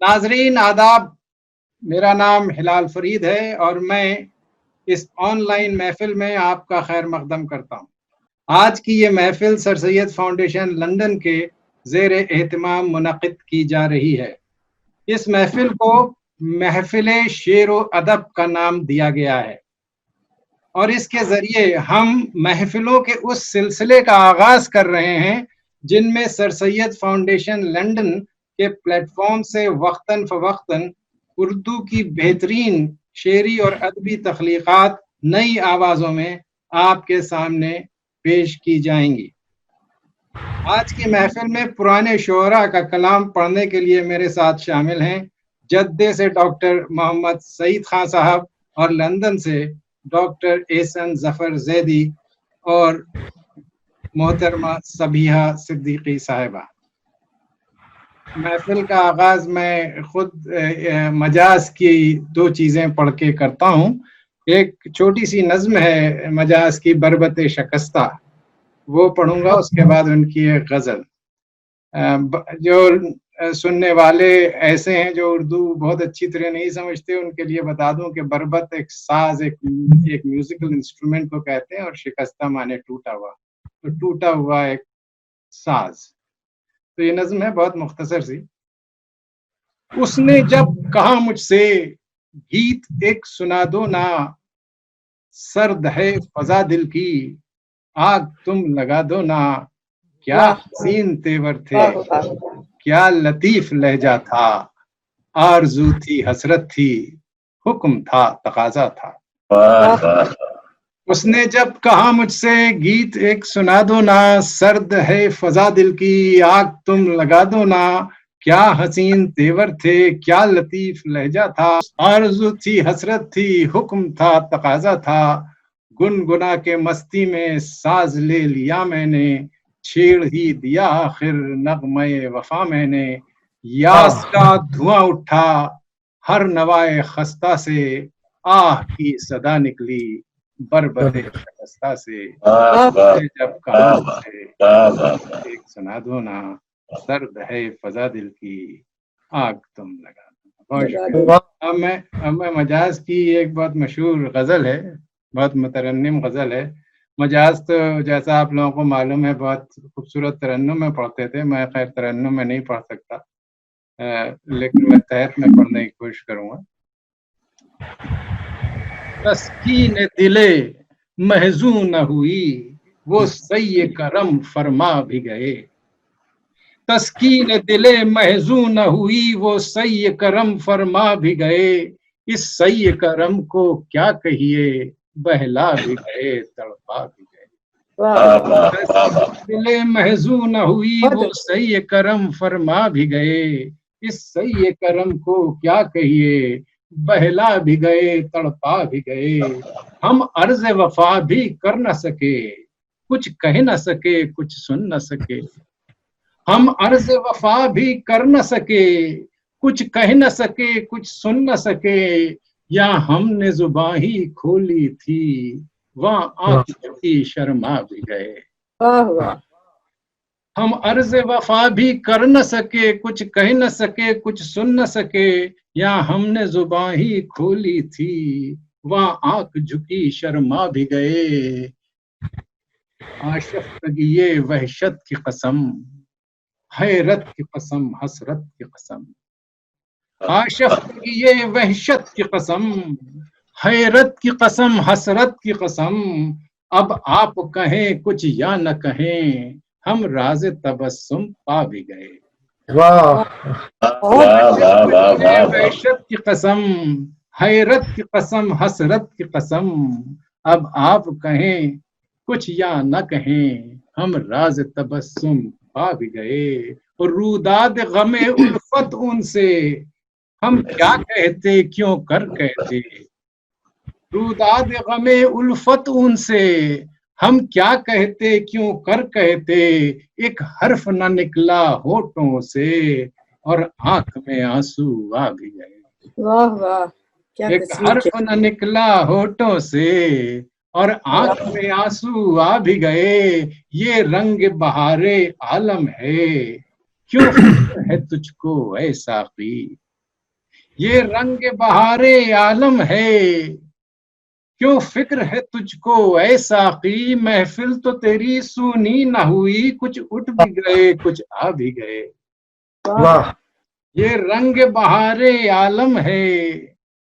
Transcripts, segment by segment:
ناظرین آداب، میرا نام ہلال فرید ہے اور میں اس آن لائن محفل میں آپ کا خیر مقدم کرتا ہوں۔ آج کی یہ محفل سر سید فاؤنڈیشن لندن کے زیر اہتمام منعقد کی جا رہی ہے۔ اس محفل کو محفل شعر و ادب کا نام دیا گیا ہے اور اس کے ذریعے ہم محفلوں کے اس سلسلے کا آغاز کر رہے ہیں جن میں سر سید فاؤنڈیشن لندن کے پلیٹ فارم سے وقتاً فوقتاً اردو کی بہترین شعری اور ادبی تخلیقات نئی آوازوں میں آپ کے سامنے پیش کی جائیں گی۔ آج کی محفل میں پرانے شعراء کا کلام پڑھنے کے لیے میرے ساتھ شامل ہیں جدے سے ڈاکٹر محمد سعید خان صاحب اور لندن سے ڈاکٹر احسن ظفر زیدی اور محترمہ صبیحہ صدیقی صاحبہ۔ محفل کا آغاز میں خود مجاز کی دو چیزیں پڑھ کے کرتا ہوں۔ ایک چھوٹی سی نظم ہے مجاز کی بربط شکستہ، وہ پڑھوں گا، اس کے بعد ان کی ایک غزل۔ جو سننے والے ایسے ہیں جو اردو بہت اچھی طرح نہیں سمجھتے، ان کے لیے بتا دوں کہ بربط ایک ساز، ایک میوزیکل انسٹرومنٹ کو کہتے ہیں، اور شکستہ مانے ٹوٹا ہوا، تو ٹوٹا ہوا ایک ساز۔ تو یہ نظم ہے بہت مختصر سی۔ اس نے جب کہا مجھ سے گیت ایک سنا دو نا، سرد ہے فضا دل کی آگ تم لگا دو نا، کیا حسین تیور تھے کیا لطیف لہجہ تھا، آرزو تھی حسرت تھی حکم تھا تقاضا تھا۔ اس نے جب کہا مجھ سے گیت ایک سنا دو نا، سرد ہے فضا دل کی آگ تم لگا دو نا، کیا حسین تیور تھے کیا لطیف لہجہ تھا، آرزو تھی حسرت تھی حکم تھا تقاضا تھا، گنگنا کے مستی میں ساز لے لیا میں نے، چھیڑ ہی دیا آخر نغمہ وفا میں نے، یاس کا دھواں اٹھا ہر نوائے خستہ سے، آہ کی صدا نکلی بربط شکستہ سے، جب کہا مجھے ایک سنا دو نا، سرد ہے فضا دل کی آگ تم لگا دو۔ اب میں مجاز کی ایک بہت مشہور غزل ہے، بہت مترنم غزل ہے۔ مجاز تو جیسا آپ لوگوں کو معلوم ہے بہت خوبصورت ترنم میں پڑھتے تھے، میں خیر ترنم میں نہیں پڑھ سکتا، لیکن میں تحت میں پڑھنے کی کوشش کروں گا۔ تسکین دل محزون نہ ہوئی وہ سی کرم فرما بھی گئے، تسکین دل محزون نہ ہوئی وہ سی کرم فرما بھی گئے، اس سی کرم کو کیا کہیے بہلا بھی گئے تڑپا بھی گئے۔ دل محزون نہ ہوئی وہ سی کرم فرما بھی گئے، اس سی کرم کو کیا کہیے بہلا بھی گئے تڑپا بھی گئے، ہم عرض وفا بھی کر نہ سکے کچھ کہہ نہ سکے کچھ سن نہ سکے، ہم عرض وفا بھی کر نہ سکے کچھ کہہ نہ سکے کچھ سن نہ سکے، یا ہم نے زباں ہی کھولی تھی وہاں آنکھ کی شرما بھی گئے۔ ہم عرض وفا بھی کر نہ سکے کچھ کہہ نہ سکے کچھ سن نہ سکے، یا ہم نے زباں ہی کھولی تھی وہاں آنکھ جھکی شرما بھی گئے، آشفتگی یہ وحشت کی قسم حیرت کی قسم حسرت کی قسم، آشفتگی یہ وحشت کی قسم حیرت کی قسم حسرت کی قسم، اب آپ کہیں کچھ یا نہ کہیں ہم راز تبسم پا بھی گئے۔ وحشت کی قسم حیرت کی قسم حسرت کی قسم، اب آپ کہیں کچھ یا نہ کہیں ہم راز تبسم پا بھی گئے، اور روداد غم الفت ان سے ہم کیا کہتے کیوں کر کہتے، روداد غم الفت ان سے ہم کیا کہتے کیوں کر کہتے، ایک حرف نہ نکلا ہونٹوں سے اور آنکھ میں آنسو آ بھی گئے۔ واہ واہ، ایک حرف نہ نکلا ہونٹوں سے اور آنکھ میں آنسو آ بھی گئے، یہ رنگ بہار عالم ہے کیوں ہے تجھ کو اے ساقی یہ رنگ بہارے عالم ہے، کیوں فکر ہے تجھ کو اے ساقی، محفل تو تیری سونی نہ ہوئی، کچھ اٹھ بھی گئے کچھ آ بھی گئے. واہ. یہ رنگ بہارے عالم ہے،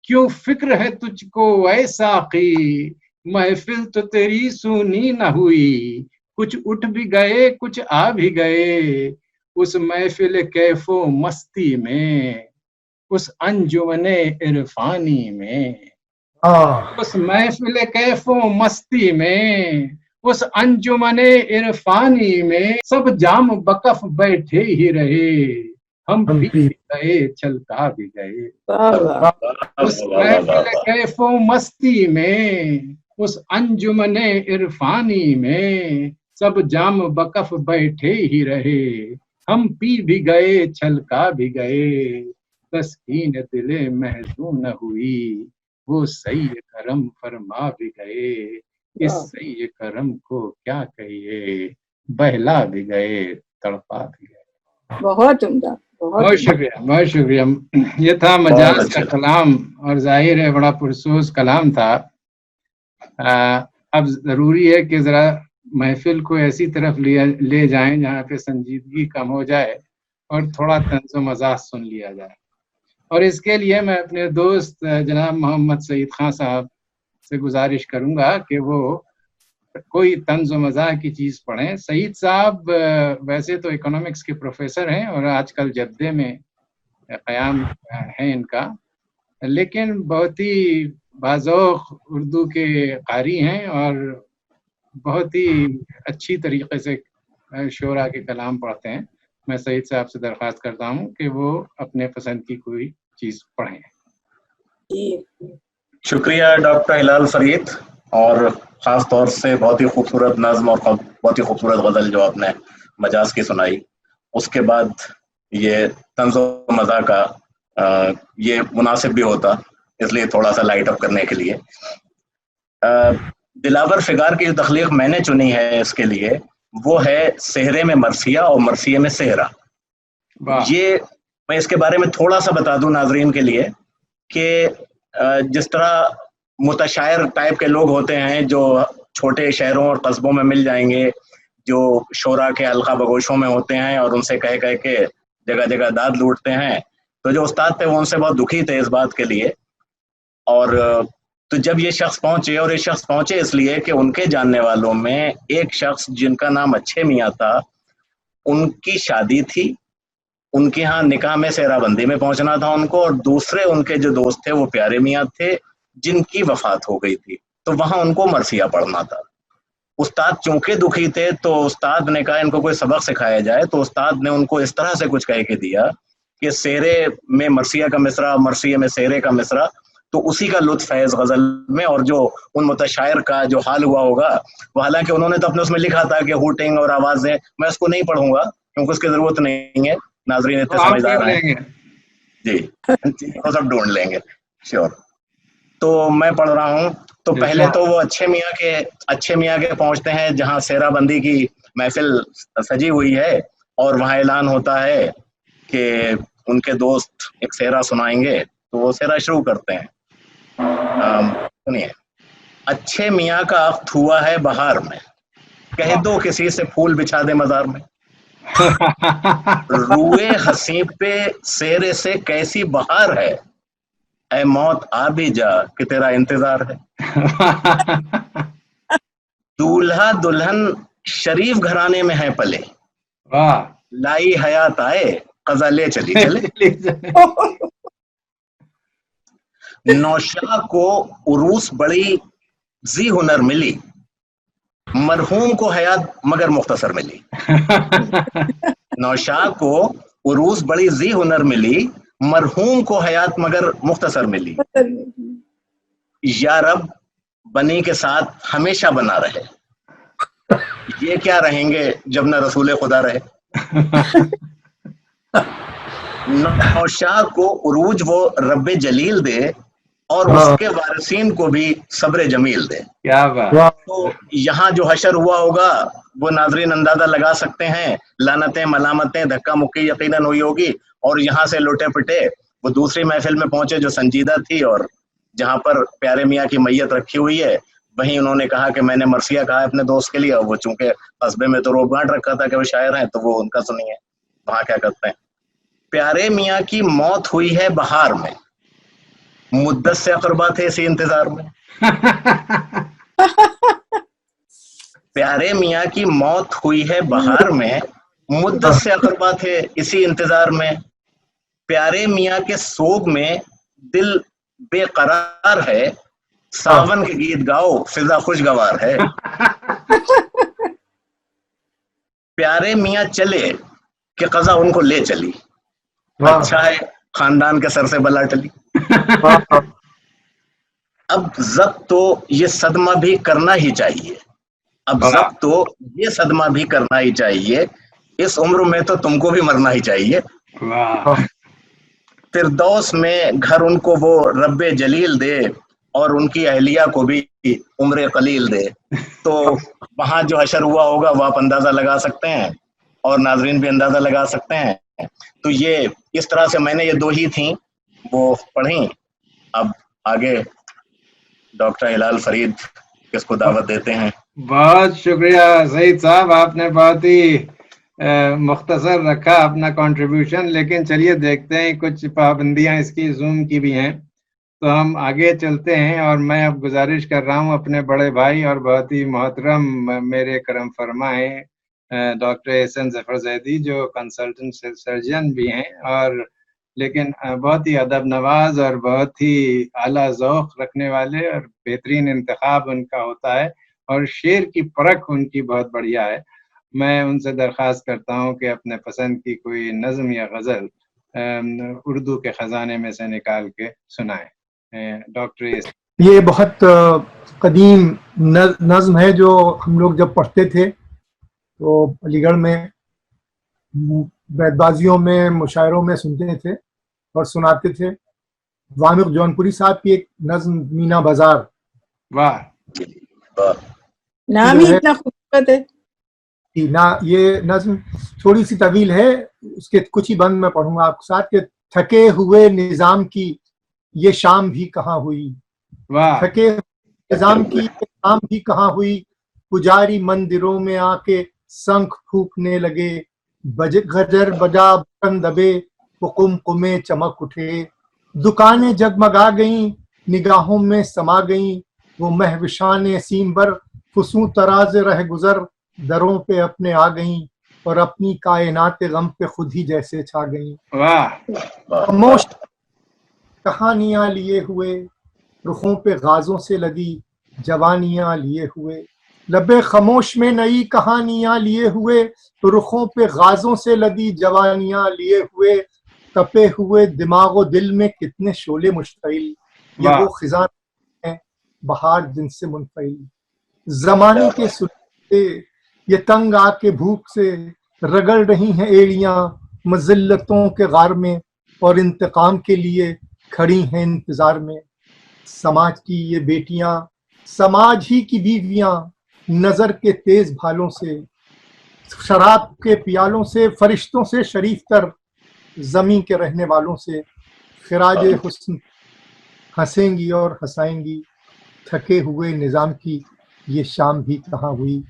کیوں فکر ہے تجھ کو اے ساقی، محفل تو تیری سونی نہ ہوئی، کچھ اٹھ بھی گئے کچھ آ بھی گئے. اس محفل کیف و مستی میں، اس انجمن عرفانی میں، اس محفل کیف و مستی میں، اس انجمن عرفانی میں، سب جام بکف بیٹھے ہی رہے، ہم پی بھی گئے چھلکا بھی گئے. اس محفل کیف و مستی میں، اس انجمن عرفانی میں، سب جام بکف بیٹھے ہی رہے، ہم پی بھی گئے چھلکا بھی گئے. تسکین دل محزون نہ ہوئی، وہ سی کرم فرما بھی گئے. اس سی کرم کو کیا کہیے، بہلا بھی گئے تڑپا بھی گئے. بہت عمدہ. بہت شکریہ، بہت شکریہ. یہ تھا مجاز کا کلام، اور ظاہر ہے بڑا پرسوز کلام تھا. اب ضروری ہے کہ ذرا محفل کو ایسی طرف لے جائیں جہاں پہ سنجیدگی کم ہو جائے اور تھوڑا طنز و مزاح سن لیا جائے. اور اس کے لیے میں اپنے دوست جناب محمد سعید خان صاحب سے گزارش کروں گا کہ وہ کوئی طنز و مزاح کی چیز پڑھیں. سعید صاحب ویسے تو اکنامکس کے پروفیسر ہیں اور آج کل جدے میں قیام ہے ان کا، لیکن بہت ہی باذوق اردو کے قاری ہیں اور بہت ہی اچھی طریقے سے شعراء کے کلام پڑھتے ہیں. میں سعید صاحب سے درخواست کرتا ہوں کہ وہ اپنے پسند کی کوئی چیز پڑھیں. شکریہ ڈاکٹر ہلال فرید، اور خاص طور سے بہت ہی خوبصورت نظم اور بہت ہی خوبصورت غزل جو آپ نے مجاز کی سنائی. اس کے بعد یہ طنز و مزاح کا یہ مناسب بھی ہوتا، اس لیے تھوڑا سا لائٹ اپ کرنے کے لیے دلاور فگار کی جو تخلیق میں نے چنی ہے اس کے لیے وہ ہے صحرے میں مرثیہ اور مرثیے میں صحرا. یہ میں اس کے بارے میں تھوڑا سا بتا دوں ناظرین کے لیے کہ جس طرح متشاعر ٹائپ کے لوگ ہوتے ہیں جو چھوٹے شہروں اور قصبوں میں مل جائیں گے، جو شعراء کے حلقہ بگوشوں میں ہوتے ہیں اور ان سے کہہ کہہ کے جگہ جگہ داد لوٹتے ہیں، تو جو استاد تھے وہ ان سے بہت دکھی تھے اس بات کے لیے. اور تو جب یہ شخص پہنچے، اور یہ شخص پہنچے اس لیے کہ ان کے جاننے والوں میں ایک شخص جن کا نام اچھے میاں تھا، ان کی شادی تھی، ان کے ہاں نکاح میں صحرا بندی میں پہنچنا تھا ان کو، اور دوسرے ان کے جو دوست تھے وہ پیارے میاں تھے جن کی وفات ہو گئی تھی، تو وہاں ان کو مرثیہ پڑھنا تھا. استاد چونکہ دکھی تھے تو استاد نے کہا ان کو کوئی سبق سکھایا جائے، تو استاد نے ان کو اس طرح سے کچھ کہہ کے دیا کہ صحرے میں مرثیہ کا مصرع، مرثیے میں صحرے کا مصرع، تو اسی کا لطف ہے اس غزل میں. اور جو ان متشاعر کا جو حال ہوا ہوگا وہ، حالانکہ انہوں نے تو اپنے اس میں لکھا تھا کہ ہوٹنگ اور آوازیں، میں اس کو نہیں پڑھوں گا کیونکہ اس کی ضرورت نہیں ہے، ناظرین اتنے سمجھدار ہیں جی، وہ سب ڈھونڈ لیں گے شیور. تو میں پڑھ رہا ہوں. تو پہلے تو وہ اچھے میاں کے پہنچتے ہیں جہاں صحرا بندی کی محفل سجی ہوئی ہے، اور وہاں اعلان ہوتا ہے کہ ان کے دوست ایک صحرا سنائیں گے. تو وہ صحرا شروع کرتے ہیں. سنیے. اچھے میاں کا عقد ہوا ہے بہار میں، کہہ دو کسی سے پھول بچھا دے مزار میں، روئے حسیں پہ صحرے سے کیسی بہار ہے، اے موت آ بھی جا کہ تیرا انتظار ہے. دولہا دلہن شریف گھرانے میں ہے پلے، لائی حیات آئے قضا لے چلی چلے. نوشاہ کو عروس بڑی ذی ہنر ملی، مرحوم کو حیات مگر مختصر ملی. نوشاہ کو عروس بڑی ذی ہنر ملی، مرحوم کو حیات مگر مختصر ملی. یا رب بنی کے ساتھ ہمیشہ بنا رہے، یہ کیا رہیں گے جب نہ رسول خدا رہے. نوشاہ کو عروج وہ رب جلیل دے، اور اس کے وارثین کو بھی صبر جمیل دے. تو یہاں جو حشر ہوا ہوگا وہ ناظرین اندازہ لگا سکتے ہیں، لعنتیں ملامتیں دھکا مکی یقیناً ہوئی ہوگی، اور یہاں سے لوٹے پٹے وہ دوسری محفل میں پہنچے جو سنجیدہ تھی، اور جہاں پر پیارے میاں کی میت رکھی ہوئی ہے وہیں انہوں نے کہا کہ میں نے مرثیہ کہا ہے اپنے دوست کے لیے، اور وہ چونکہ قصبے میں تو روب گانٹ رکھا تھا کہ وہ شاعر ہیں، تو وہ ان کا سنیے وہاں کیا کرتے ہیں. پیارے میاں کی موت ہوئی ہے بہار میں، مدت سے اقربا تھے اسی انتظار میں. پیارے میاں کی موت ہوئی ہے بہار میں، مدت سے اقربا تھے اسی انتظار میں. پیارے میاں کے سوگ میں دل بے قرار ہے، ساون کے گیت گاؤ فضا خوشگوار ہے. پیارے میاں چلے کہ قضا ان کو لے چلی، اچھا ہے خاندان کے سر سے بلا ٹلی. اب ضبط تو یہ صدمہ بھی کرنا ہی چاہیے، اب ضبط تو یہ صدمہ بھی کرنا ہی چاہیے، اس عمر میں تو تم کو بھی مرنا ہی چاہیے. فردوس میں گھر ان کو وہ رب جلیل دے، اور ان کی اہلیہ کو بھی عمر قلیل دے. تو وہاں جو حشر ہوا ہوگا وہ آپ اندازہ لگا سکتے ہیں، اور ناظرین بھی اندازہ لگا سکتے ہیں. تو یہ اس طرح سے میں نے یہ دو ہی تھیں وہ پڑھیں. اب آگے ڈاکٹر ہلال فرید کس کو دعوت دیتے ہیں. بہت شکریہ سعید صاحب، آپ نے بہت ہی مختصر رکھا اپنا کنٹریبیوشن، لیکن چلیے دیکھتے ہیں، کچھ پابندیاں اس کی زوم کی بھی ہیں تو ہم آگے چلتے ہیں. اور میں اب گزارش کر رہا ہوں اپنے بڑے بھائی اور بہت ہی محترم میرے کرم فرما ہیں ڈاکٹر احسن ظفر زیدی، جو کنسلٹنٹ سرجن بھی ہیں اور لیکن بہت ہی ادب نواز اور بہت ہی اعلیٰ ذوق رکھنے والے، اور بہترین انتخاب ان کا ہوتا ہے اور شعر کی پرکھ ان کی بہت بڑھیا ہے. میں ان سے درخواست کرتا ہوں کہ اپنے پسند کی کوئی نظم یا غزل اردو کے خزانے میں سے نکال کے سنائیں. ڈاکٹر یہ بہت قدیم نظم ہے جو ہم لوگ جب پڑھتے تھے تو علی گڑھ میں بیت بازیوں میں مشاعروں میں سنتے تھے اور سناتے تھے. وامق جونپوری صاحب کی ایک نظم مینا بازار، واہ نام ہی اتنا خوبصورت ہے. یہ نظم تھوڑی سی طویل ہے، اس کے کچھ ہی بند میں پڑھوں گا آپ کے ساتھ. کہ تھکے ہوئے نظام کی یہ شام بھی کہاں ہوئی، تھکے نظام کی یہ شام بھی کہاں ہوئی، پجاری مندروں میں آ کے سنکھ پھونکنے لگے، گجر بجا بٹن دبے وہ قمقمے چمک اٹھے، دکانیں جگمگا گئیں نگاہوں میں سما گئیں، وہ مہوشان سیمبر فسوں تراز رہ گزر دروں پہ اپنے آ گئیں، اور اپنی کائنات غم پہ خود ہی جیسے چھا گئیں. خاموش کہانیاں لیے ہوئے رخوں پہ غازوں سے لدی جوانیاں لیے ہوئے، لبے خاموش میں نئی کہانیاں لیے ہوئے رخوں پہ غازوں سے لدی جوانیاں لیے ہوئے، تپے ہوئے دماغ و دل میں کتنے شعلے مشتعل، یہ وہ خزاں ہیں بہار جن سے منفعل. زمانے کے سلسلے یہ تنگ آ کے بھوک سے رگڑ رہی ہیں ایڑیاں مذلتوں کے غار میں، اور انتقام کے لیے کھڑی ہیں انتظار میں. سماج کی یہ بیٹیاں سماج ہی کی بیویاں، نظر کے تیز بھالوں سے شراب کے پیالوں سے فرشتوں سے شریف تر، زمین کے رہنے والوں سے خراج حسن ہنسیں گی اور ہنسائیں گی. تھکے ہوئے نظام کی یہ شام بھی کہاں ہوئی،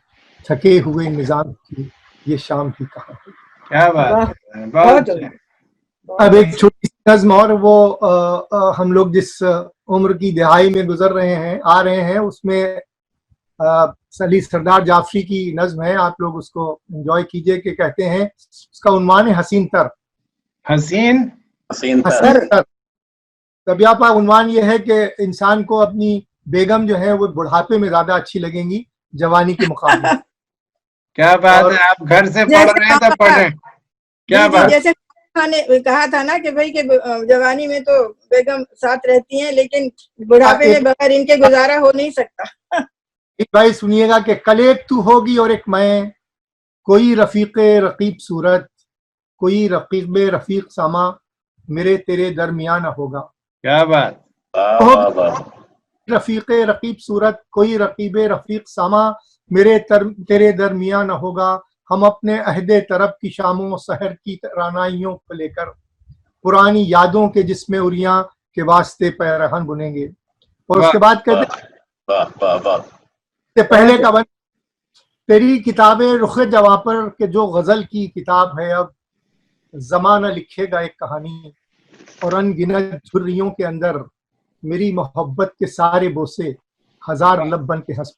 تھکے ہوئے نظام کی یہ شام بھی کہاں ہوئی. کیا بات ہے. اب ایک چھوٹی سی نظم اور، وہ ہم لوگ جس عمر کی دہائی میں گزر رہے ہیں آ رہے ہیں اس میں علی سردار جعفری کی نظم ہے، آپ لوگ اس کو انجوائے کیجئے. کہ کہتے ہیں اس کا عنوان ہے حسین تر. حسین تر. طبیعہ پا عنوان یہ ہے کہ انسان کو اپنی بیگم جو ہے وہ بڑھاپے میں زیادہ اچھی لگیں گی جوانی کے مقابلے. کیا بات ہے، آپ گھر سے پڑھ رہے ہیں تو پڑھ رہے ہیں. کیا بات، جیسے نے کہا تھا نا کہ بھائی کہ جوانی میں تو بیگم ساتھ رہتی ہیں لیکن بڑھاپے میں بغیر ان کے گزارا ہو نہیں سکتا. بھائی سنیے گا کہ کل ایک تو ہوگی اور ایک میں، کوئی رفیق رقیب صورت کوئی رقیب رفیق سما میرے تیرے درمیان نہ ہوگا. کیا بات. رفیق رقیب صورت کوئی رقیب رفیق سما میرے تیرے درمیان نہ ہوگا. ہم اپنے عہد طرب کی شاموں سحر کی رانائیوں کو لے کر پرانی یادوں کے جس میں اریاں کے واسطے پیرہن بنیں گے. اور اس کے بعد کہتے پہلے کا بن تیری کتاب رخ جواپر کے جو غزل کی کتاب ہے اب زمانہ لکھے گا ایک کہانی اور ان گنت جھریوں کے اندر میری محبت کے سارے بوسے ہزار لب بن کے ہنس.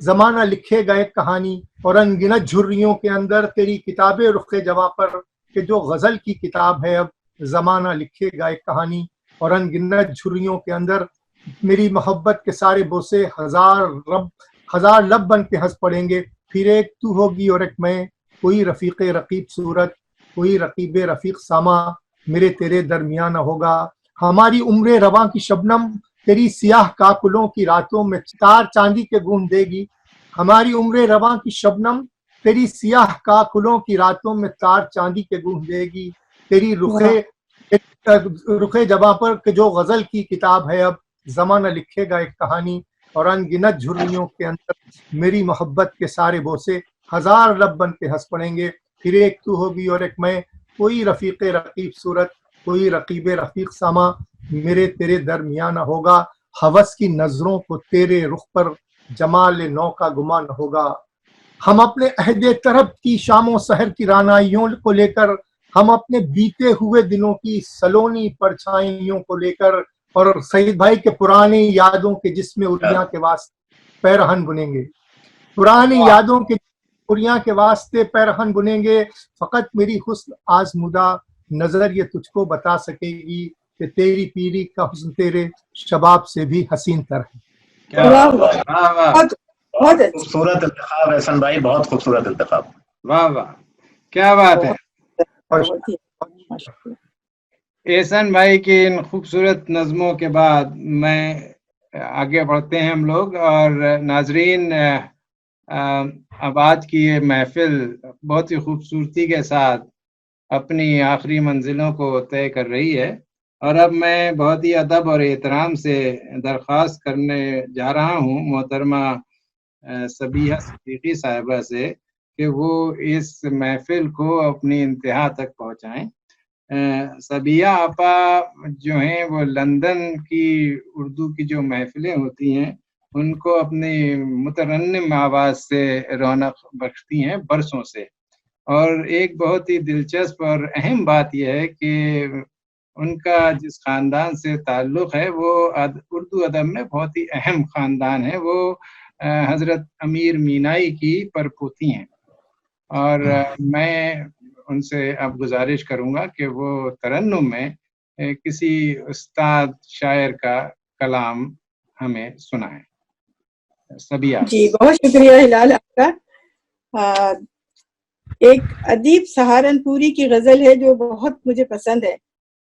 زمانہ لکھے گا ایک کہانی اور ان گنت جھریوں کے اندر تیری کتاب رخ جواپر کہ جو غزل کی کتاب ہے اب زمانہ لکھے گا ایک کہانی اور ان گنت جھریوں کے اندر میری محبت کے سارے بوسے ہزار لب بن کے ہنس پڑیں گے. پھر ایک تو ہوگی اور ایک میں, کوئی رفیق رقیب صورت, کوئی رقیب رفیق ساما میرے تیرے درمیان ہوگا. ہماری عمر رواں کی شبنم تیری سیاہ کاکلوں کی راتوں میں تار چاندی کے گونج دے گی. ہماری عمر رواں کی شبنم تیری سیاہ کاکلوں کی راتوں میں تار چاندی کے گونج دے گی. تیری رخ جواں پر کہ جو غزل کی کتاب ہے اب زمانہ لکھے گا ایک کہانی اور ان گنت جھریوں کے اندر میری محبت کے سارے بوسے ہزار لب بن کے ہنس پڑیں گے. پھر ایک تو ہوگی اور ایک میں, کوئی رفیق رقیب صورت, کوئی رقیب رفیق ساما میرے تیرے درمیان ہوگا. ہوس کی نظروں کو تیرے رخ پر جمال نو کا گمان ہوگا. ہم اپنے عہد طرب کی شام و سحر کی رانائیوں کو لے کر, ہم اپنے بیتے ہوئے دنوں کی سلونی پرچھائیوں کو لے کر اور سعید بھائی کے پرانی یادوں کے جس میں اریاں کے واسطے پیرہن بنیں گے. پرانی یادوں کے اریاں کے واسطے پیرہن بنیں گے. فقط میری حسن آزمودہ نظر یہ تجھ کو بتا سکے گی کہ تیری پیری کا حسن تیرے شباب سے بھی حسین تر ہے. بہت خوبصورت انتخاب احسن بھائی, بہت خوبصورت انتخاب. واہ واہ, کیا بات ہے. احسن بھائی کی ان خوبصورت نظموں کے بعد میں آگے بڑھتے ہیں ہم لوگ. اور ناظرین, اب آج کی یہ محفل بہت ہی خوبصورتی کے ساتھ اپنی آخری منزلوں کو طے کر رہی ہے, اور اب میں بہت ہی ادب اور احترام سے درخواست کرنے جا رہا ہوں محترمہ صبیحہ صدیقی صاحبہ سے کہ وہ اس محفل کو اپنی انتہا تک پہنچائیں. صبیحہ آپا جو ہیں وہ لندن کی اردو کی جو محفلیں ہوتی ہیں ان کو اپنی مترنم آواز سے رونق بخشتی ہیں برسوں سے. اور ایک بہت ہی دلچسپ اور اہم بات یہ ہے کہ ان کا جس خاندان سے تعلق ہے وہ اردو ادب میں بہت ہی اہم خاندان ہے. وہ حضرت امیر مینائی کی پرپوتی ہیں, اور میں ان سے اب گزارش کروں گا کہ وہ ترنم میں کسی استاد شاعر کا کلام ہمیں سنائیں. صبیحہ جی بہت شکریہ ہلال آپ کا. ایک ادیب سہارنپوری کی غزل ہے جو بہت مجھے پسند ہے.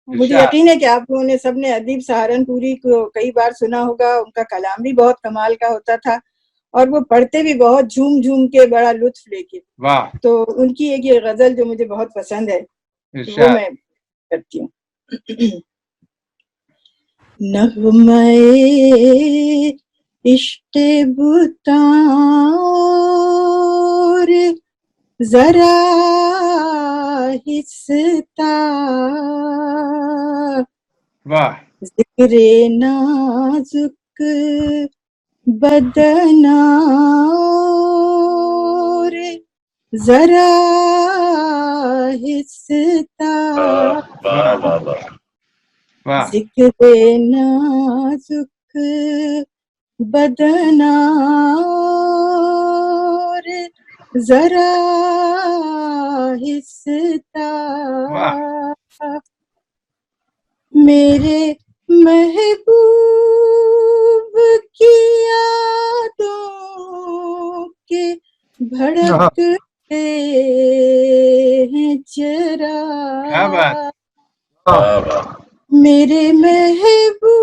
مجھے یقین ہے کہ آپ لوگوں نے سب نے ادیب سہارنپوری کو کئی بار سنا ہوگا. ان کا کلام بھی بہت کمال کا ہوتا تھا اور وہ پڑھتے بھی بہت جھوم جھوم کے, بڑا لطف لے کے. تو ان کی ایک یہ غزل جو مجھے بہت پسند ہے وہ میں کرتی ہوں. نغمہ عشق بتاں ذرا حصتا ذکر نازک بدنا ذرا حصتا ذکر نازک بدنا ذرا حصتا میرے محبوب کی یادوں کے بھڑکتے ہیں چراغ. میرے محبوب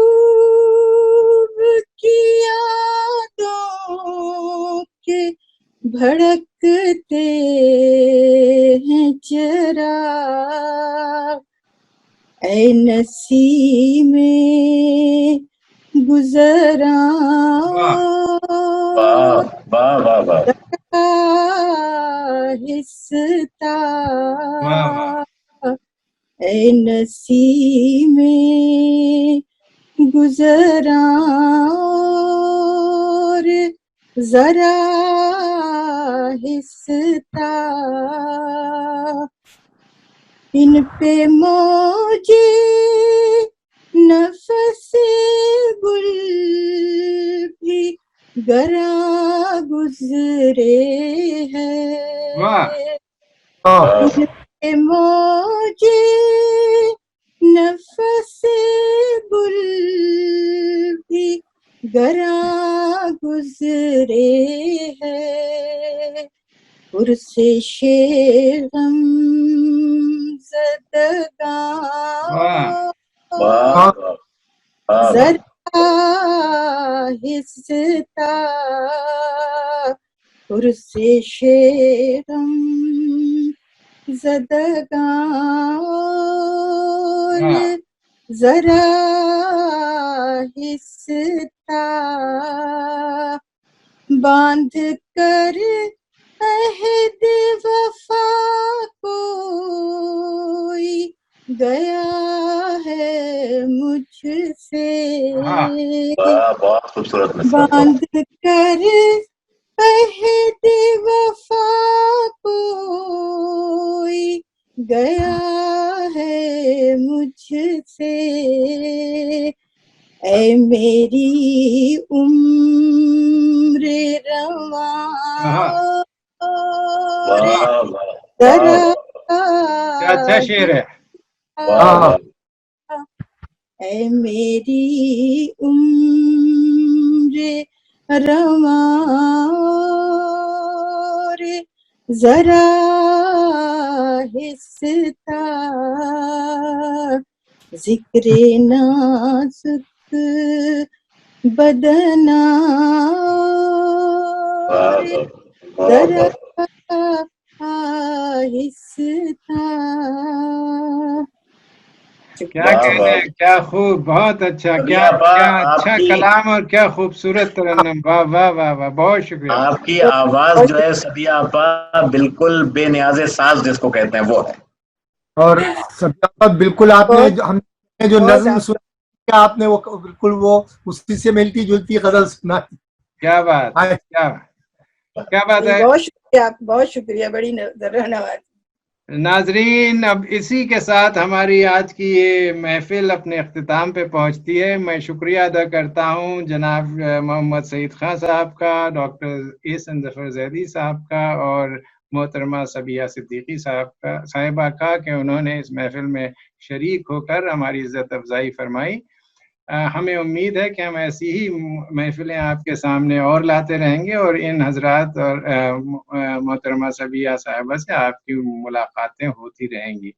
کی یادوں کے بھڑکتے ہیں چراغ. اے نسیم گزراں حصتا اے نسیم گزراں اور ذرا ہستا ان پہ موجے نفس گل بھی گراں گزرے ہیں، ان پہ موجے نفس گل بھی گراں گزرے ہیں، پرسش غم زدگاں ذرا ہستا پرسش غم زدگاں ذرا ہستا باندھ کر عہد وفا کوئی گیا ہے مجھ سے، بہت خوبصورت باندھ کر عہد وفا کوئی گیا ہے مجھ سے، اے میری عمر رواں ذرا اچھا شعر ہے، اے میری عمر رواں ذرا ہستا ذکر نازک بدنا ذرا ہستا. کیا کہنا ہے، کیا خوب، بہت اچھا، کیا اچھا کلام اور کیا خوبصورت ترنم، واہ واہ واہ واہ، بہت شکریہ. آپ کی آواز جو ہے سبیہ آپا بالکل بے نیاز ساز جس کو کہتے ہیں وہ ہے، اور سبیہ آپا بالکل آپ نے ہم نے جو نظم سنا آپ نے وہ بالکل وہ اسی سے ملتی جلتی غزل سنا. کیا بات، کیا بات ہے. بہت شکریہ، بہت شکریہ، بڑی دھنیواد. ناظرین، اب اسی کے ساتھ ہماری آج کی یہ محفل اپنے اختتام پہ پہنچتی ہے. میں شکریہ ادا کرتا ہوں جناب محمد سعید خان صاحب کا، ڈاکٹر احسن ظفر زیدی صاحب کا، اور محترمہ سبیہ صدیقی صاحبہ کا کہ انہوں نے اس محفل میں شریک ہو کر ہماری عزت افزائی فرمائی. ہمیں امید ہے کہ ہم ایسی ہی محفلیں آپ کے سامنے اور لاتے رہیں گے، اور ان حضرات اور محترمہ سبیہ صاحبہ سے آپ کی ملاقاتیں ہوتی رہیں گی.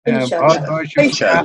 بہت بہت شکریہ.